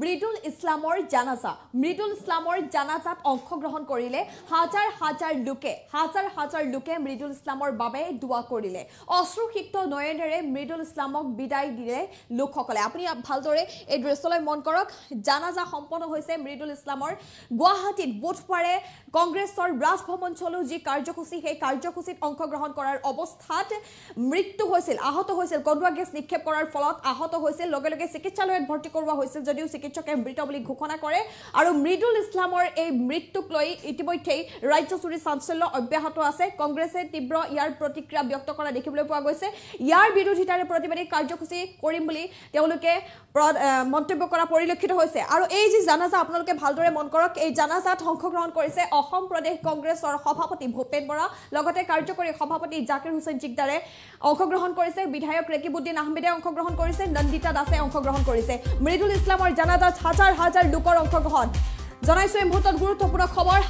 মৃদুল ইছলামৰ জানাজা মৃদুল ইছলামৰ জানাজাত অংশগ্ৰহণ কৰিলে হাজাৰ হাজাৰ লোকে মৃদুল ইছলামৰ বাবে দোৱা কৰিলে অশ্ৰুসিক্ত নয়নেৰে মৃদুল ইছলামক বিদায় দিলে লোকসকলে আপুনি ভালদৰে এই দৃশ্যলৈ মন কৰক জানাজা সম্পন্ন হৈছে মৃদুল ইছলামৰ গুৱাহাটীত বুধবাৰে কংগ্ৰেছৰ ৰাজভৱন চলো যি কাৰ্যসূচী সেই কাৰ্যসূচীত অংশগ্ৰহণ কৰাৰ অৱস্থাত মৃত্যু হৈছিল আহত হৈছিল কন্দুৱা গেছ নিক্ষেপ কৰাৰ ফলত আহত হৈছিল লগে লগে চিকিৎসালয়ত ভৰ্তি কৰোৱা হৈছিল যদিও চিকিৎসকে মৃত বুলি ঘোষণা কৰে আৰু মৃদুল ইছলামৰ এই মৃত্যুক লৈ ইতিমধ্যে ৰাজ্যজুৰি চাঞ্চল্য অব্যাহত আছে কংগ্ৰেছে তীব্ৰ ইয়াৰ প্ৰতিক্ৰিয়া ব্যক্ত কৰা দেখিবলৈ পোৱা গৈছে ইয়াৰ বিৰোধিতাৰে প্ৰতিবাদী কাৰ্যসূচী কৰিম বুলি তেওঁলোকে মন্তব্য কৰা পৰিলক্ষিত হৈছে আৰু এই যে জানাজা আপোনালোকে ভালদৰে মন কৰক এই জানাজাত অংশগ্ৰহণ কৰিছে অসম প্ৰদেশ কংগ্ৰেছৰ সভাপতি ভূপেন বৰা লগতে কাৰ্যকৰী সভাপতি জাকিৰ হুছেইন জিকদাৰে অংশগ্ৰহণ কৰিছে বিধায়ক ৰেকিবুদ্দিন আহমেদে অংশগ্ৰহণ কৰিছে নন্দিতা দাসে অংশগ্ৰহণ কৰিছে মৃদুল ইছলামৰ জানাজাত হাজাৰ লোকৰ অংশগ্ৰহণ জনাইছো এই মুহূৰ্তত গুৰুত্বপূৰ্ণ খবৰ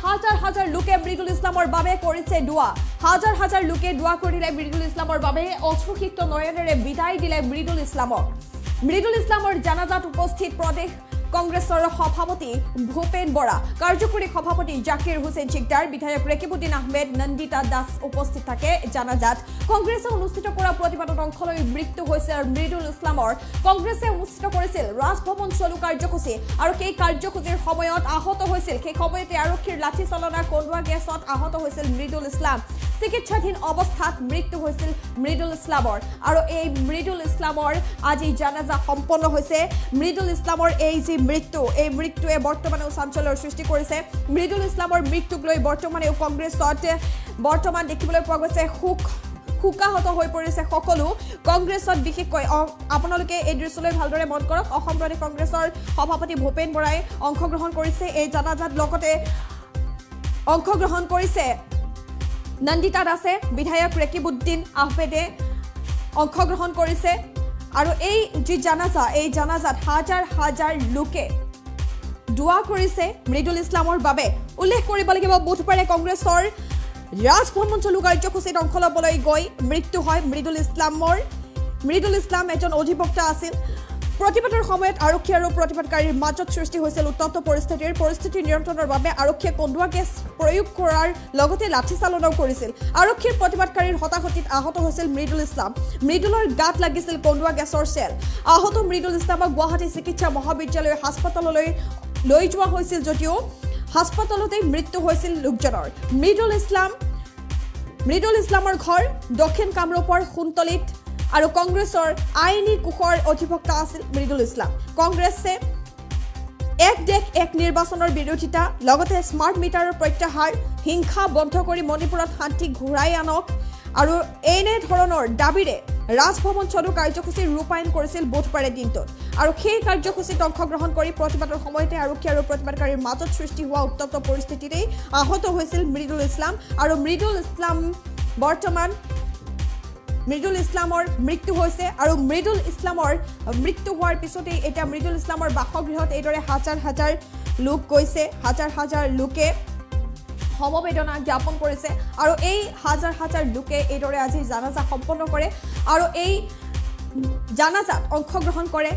হাজাৰ লোকে মৃদুল ইছলামৰ বাবে কৰিছে দোৱা হাজাৰ লোকে দোৱা কৰিলে মৃদুল ইছলামৰ বাবে অশ্ৰুসিক্ত নয়নেৰে বিদায় দিলে মৃদুল ইছলামৰ জানাজাত উপস্থিত প্ৰদেশ কংগ্ৰেছৰ সভাপতি ভূপেন বৰা কাৰ্যকৰী সভাপতি জাকিৰ হুছেইন জিকদাৰ বিধায়ক ৰেকিবুদ্দিন আহমেদ নন্দিতা দাস উপস্থিত থাকে জানাজাত কংগ্ৰেছে অনুষ্ঠিত কৰা প্ৰতিবাদত অংশ লৈ মৃত্যু হৈছে মৃদুল ইছলামৰ কংগ্ৰেছে অনুষ্ঠিত কৰিছিল ৰাজভৱন চলো কাৰ্যসূচী আৰু সেই কাৰ্যসূচীৰ সময়ত আহত হৈছিল সেই সময়তে আৰক্ষীৰ লাঠি চালনা কন্দুৱা গেছত আহত হৈছিল মৃদুল ইছলাম চিকিৎসাধীন অৱস্থাত মৃত্যু হৈছিল মৃদুল ইছলামৰ আৰু এই মৃদুল ইছলামৰ আজি জানাজা সম্পন্ন হৈছে মৃদুল ইছলামৰ এই যে মৃত্যুৱে বৰ্তমানেও চাঞ্চল্যৰ সৃষ্টি কৰিছে মৃদুল ইছলামৰ মৃত্যুক লৈ বৰ্তমানেও কংগ্ৰেছত বৰ্তমান দেখিবলৈ পোৱা গৈছে হুকাহত হৈ পৰিছে সকলো কংগ্ৰেছত বিশেষকৈ আপোনালোকে এই দৃশ্যলৈ ভালদৰে মন কৰক অসম প্ৰদেশ কংগ্ৰেছৰ সভাপতি ভূপেন বৰাই অংশগ্ৰহণ কৰিছে এই জানাজাত লগতে অংশগ্ৰহণ কৰিছে নন্দিতা দাসে বিধায়ক ৰেকিবুদ্দিন আহমেদে অংশগ্ৰহণ কৰিছে আৰু এই যি জানাজা এই জানাজাত হাজাৰ লোকে দোৱা কৰিছে মৃদুল ইছলামৰ বাবে উল্লেখ কৰিব লাগিব বুধবাৰে কংগ্ৰেছৰ ৰাজভৱন চলো কাৰ্যসূচীত অংশ ল'বলৈ গৈ মৃত্যু হয় মৃদুল ইছলাম এজন অধিবক্তা আছিল প্ৰতিবাদৰ সময়ত আৰক্ষী আৰু প্ৰতিবাদকাৰীৰ মাজত সৃষ্টি হৈছিল উত্তপ্ত পৰিস্থিতি নিয়ন্ত্ৰণৰ বাবে আৰক্ষীয়ে কন্দুৱা গেছ প্ৰয়োগ কৰাৰ লগতে লাঠি চালনাও কৰিছিল আৰক্ষীৰ প্ৰতিবাদকাৰীৰ হতাহতিত আহত হৈছিল মৃদুল ইছলাম মৃদুলৰ গাত লাগিছিল কন্দুৱা গেছৰ চেল আহত মৃদুল ইছলামক গুৱাহাটী চিকিৎসা মহাবিদ্যালয় হাস্পতাললৈ লৈ যোৱা হৈছিল যদিও হাস্পতালতে মৃত্যু হৈছিল লোকজনৰ মৃদুল ইছলামৰ ঘৰ দক্ষিণ কামৰূপৰ সুন্তলিত আৰু কংগ্ৰেছৰ আইনী কোষৰ অধিবক্তা আছিল মৃদুল ইছলাম কংগ্ৰেছে এক দেশ এক নিৰ্বাচনৰ বিৰোধিতা লগতে স্মাৰ্ট মিটাৰৰ প্ৰত্যাহাৰ হিংসা বন্ধ কৰি মণিপুৰত শান্তি ঘূৰাই আনক আৰু এনে ধৰণৰ দাবীৰে ৰাজভৱন চলো কাৰ্যসূচী ৰূপায়ণ কৰিছিল বুধবাৰে দিনটোত আৰু সেই কাৰ্যসূচীত অংশগ্ৰহণ কৰি প্ৰতিবাদৰ সময়তে আৰক্ষী আৰু প্ৰতিবাদকাৰীৰ মাজত সৃষ্টি হোৱা উত্তপ্ত পৰিস্থিতিতে আহত হৈছিল মৃদুল ইছলাম আৰু মৃদুল ইছলামৰ মৃত্যু হৈছে আৰু মৃদুল ইছলামৰ মৃত্যু হোৱাৰ পিছতে এতিয়া মৃদুল ইছলামৰ বাসগৃহত এইদৰে হাজাৰ লোক গৈছে হাজাৰ লোকে সমবেদনা জ্ঞাপন কৰিছে আৰু এই হাজাৰ লোকে এইদৰে আজি জানাজা সম্পন্ন কৰে আৰু এই জানাজাত অংশগ্ৰহণ কৰে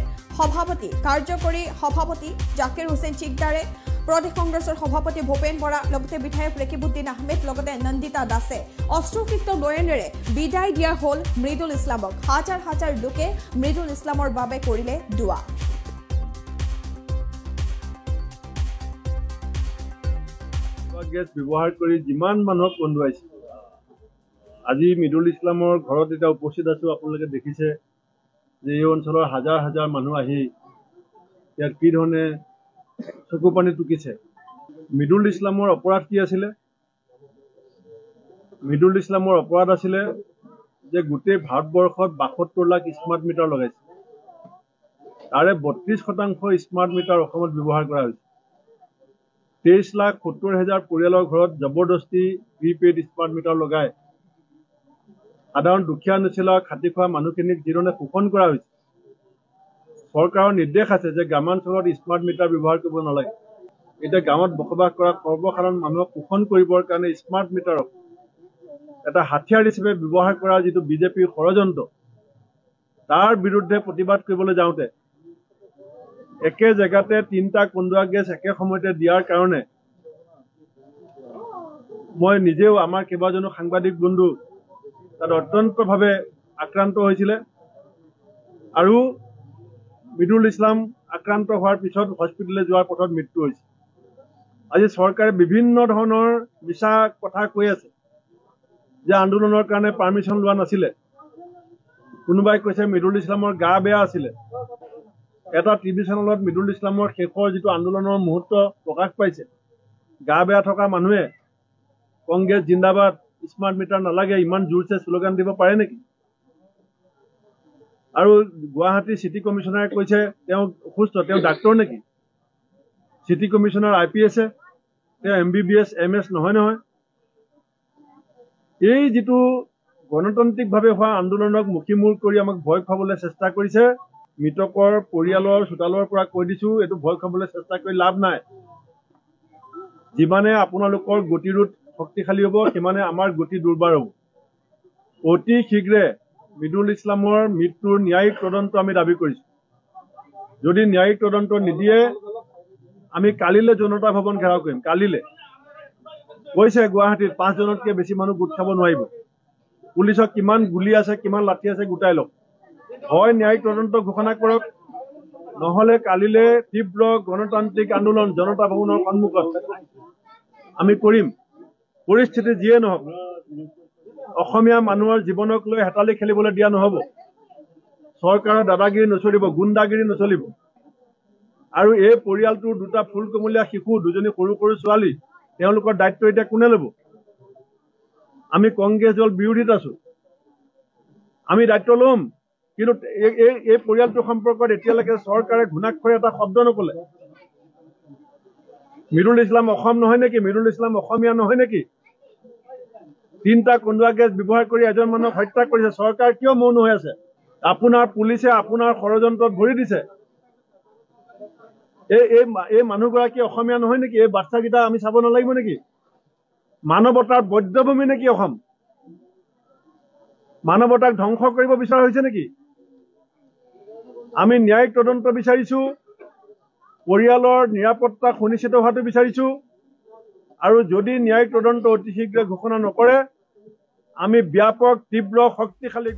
কাৰ্যকৰী সভাপতি জাকিৰ হুছেইন জিকদাৰে প্ৰদেশ কংগ্ৰেছৰ সভাপতি ভূপেন বৰা লগতে বিধায়ক ৰেকিবুদ্দিন আহমেদ লগতে নন্দিতা দাসে অশ্ৰুসিক্ত নয়নেৰে বিদায় দিয়া হ'ল মৃদুল ইছলামক হাজাৰ লোকে মৃদুল ইছলামৰ বাবে কৰিলে দোৱা গেছ ব্যৱহাৰ কৰি যিমান মানুহক কন্দুৱাইছে আজি মৃদুল ইছলামৰ ঘৰত এতিয়া উপস্থিত আছো আপোনালোকে দেখিছে যে এই অঞ্চলৰ হাজাৰ মানুহ আহি ইয়াত কি ধৰণে চকু পানী টুকিছে মৃদুল ইছলামৰ অপৰাধ কি আছিলে মৃদুল ইছলামৰ অপৰাধ আছিলে যে গোটেই ভাৰতবৰ্ষত 72 লাখ স্মাৰ্ট মিটাৰ লগাইছে তাৰে 32% স্মাৰ্ট মিটাৰ অসমত ব্যৱহাৰ কৰা হৈছে 23,70,000 পৰিয়ালৰ ঘৰত জবৰদস্তি প্ৰিপেইড স্মাৰ্ট মিটাৰ লগাই সাধাৰণ দুখীয়া নিচিলা খাটি খোৱা মানুহখিনিক যিধৰণে শোষণ কৰা হৈছে চৰকাৰৰ নিৰ্দেশ আছে যে গ্ৰামাঞ্চলত স্মাৰ্ট মিটাৰ ব্যৱহাৰ কৰিব নালাগে এতিয়া গাঁৱত বসবাস কৰা সৰ্বসাধাৰণ মানুহক শোষণ কৰিবৰ কাৰণে স্মাৰ্ট মিটাৰক এটা হাতিয়াৰ হিচাপে ব্যৱহাৰ কৰা যিটো বিজেপিৰ ষড়যন্ত্ৰ তাৰ বিৰুদ্ধে প্ৰতিবাদ কৰিবলৈ যাওঁতে একে জেগাতে 3টা কন্দুৱা গেছ একে সময়তে দিয়াৰ কাৰণে মই নিজেও আমাৰ কেইবাজনো সাংবাদিক বন্ধু তাত অত্যন্তভাৱে আক্ৰান্ত হৈছিলে আৰু মৃদুল ইছলাম আক্ৰান্ত হোৱাৰ পিছত হস্পিটেললৈ যোৱাৰ পথত মৃত্যু হৈছে। আজি চৰকাৰে বিভিন্ন ধৰণৰ মিছা কথা কৈ আছে যে আন্দোলনৰ কাৰণে পাৰ্মিশ্যন লোৱা নাছিলে। কোনোবাই কৈছে মৃদুল ইছলামৰ গা বেয়া আছিলে। এটা টিভি চেনেলত মৃদুল ইছলামৰ শেষৰ যিটো আন্দোলনৰ মুহূৰ্ত প্ৰকাশ পাইছে, গা বেয়া থকা মানুহে কংগ্ৰেছ জিন্দাবাদ, স্মাৰ্ট মিটাৰ নালাগে ইমান জোৰছে শ্লোগান দিব পাৰে নেকি? আৰু গুৱাহাটী চিটি কমিশ্যনাৰে কৈছে তেওঁ অসুস্থ, তেওঁ ডাক্তৰ নেকি? চিটি কমিশ্যনাৰ IPS, তেওঁ MBBS MS নহয়। এই যিটো গণতান্ত্ৰিকভাৱে হোৱা আন্দোলনক মুখিমূৰ কৰি আমাক ভয় খুৱাবলৈ চেষ্টা কৰিছে, মৃতকৰ পৰিয়ালৰ চোতালৰ পৰা কৈ দিছো, এইটো ভয় খুৱাবলৈ চেষ্টা কৰি লাভ নাই। যিমানে আপোনালোকৰ গতিৰোধ শক্তিশালী হ'ব, সিমানে আমাৰ গতি দুৰ্বাৰ হ'ব। অতি শীঘ্ৰে মৃদুল ইছলামৰ মৃত্যুৰ ন্যায়িক তদন্ত আমি দাবী কৰিছো। যদি ন্যায়িক তদন্ত নিদিয়ে আমি কালিলৈ জনতা ভৱন ঘেৰাও কৰিম। কালিলৈ কৈছে গুৱাহাটীত 5 জনতকৈ বেছি মানুহ গোট খাব নোৱাৰিব। পুলিচক কিমান গুলি আছে, কিমান লাঠি আছে গোটাই লওক। হয় ন্যায়িক তদন্ত ঘোষণা কৰক, নহলে কালিলৈ তীব্ৰ গণতান্ত্ৰিক আন্দোলন জনতা ভৱনৰ সন্মুখত আমি কৰিম। পৰিস্থিতি যিয়ে নহওক, অসমীয়া মানুহৰ জীৱনক লৈ হেতালি খেলিবলৈ দিয়া নহব। চৰকাৰৰ দাদাগিৰি নচলিব, গুণ্ডাগিৰি নচলিব। আৰু এই পৰিয়ালটোৰ 2টা ফুলকমলীয়া শিশু, 2জনী সৰু সৰু ছোৱালী, তেওঁলোকৰ দায়িত্ব এতিয়া কোনে ল'ব? আমি কংগ্ৰেছ দল বিৰোধীত আছো, আমি দায়িত্ব ল'ম, কিন্তু এই পৰিয়ালটোৰ সম্পৰ্কত এতিয়ালৈকে চৰকাৰে ঘুণাক্ষৰে এটা শব্দ নকলে। মৃদুল ইছলাম অসম নহয় নেকি? মৃদুল ইছলাম অসমীয়া নহয় নেকি? 3টা কন্দুৱা গেছ ব্যৱহাৰ কৰি এজন মানুহক হত্যা কৰিছে। চৰকাৰ কিয় মৌন হৈ আছে? আপোনাৰ পুলিচে আপোনাৰ ষড়যন্ত্ৰত ভৰি দিছে। এই মানুহগৰাকী অসমীয়া নহয় নেকি? এই বাচ্চাকেইটা আমি চাব নালাগিব নেকি? মানৱতাৰ বধ্যভূমি নেকি অসম? মানৱতাক ধ্বংস কৰিব বিচৰা হৈছে নেকি? আমি ন্যায়িক তদন্ত বিচাৰিছো, পৰিয়ালৰ নিৰাপত্তা সুনিশ্চিত হোৱাটো বিচাৰিছো, আৰু যদি ন্যায়িক তদন্ত অতি শীঘ্ৰে ঘোষণা নকৰে আমি ব্যাপক তীব্ৰ শক্তিশালী